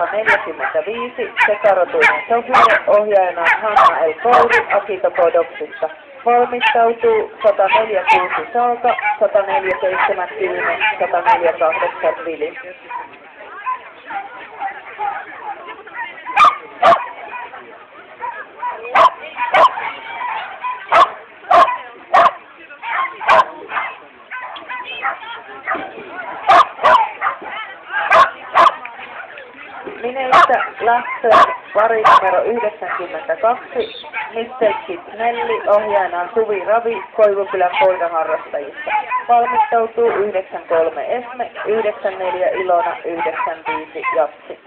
145, sekarotuinen Sofia, ohjaajana Hanna L. Kouri, Akitopodoksista. Valmistautuu 146 Saaka, 147 Kilme, 148 Vili. Lineistä lähtöön pari numero 92, Mr. Kid Nelli, ohjaajana Suvi Ravi, Koivukylän koiraharrastajista. Valmistautuu 93 Esme, 94 Ilona, 95 Jassi.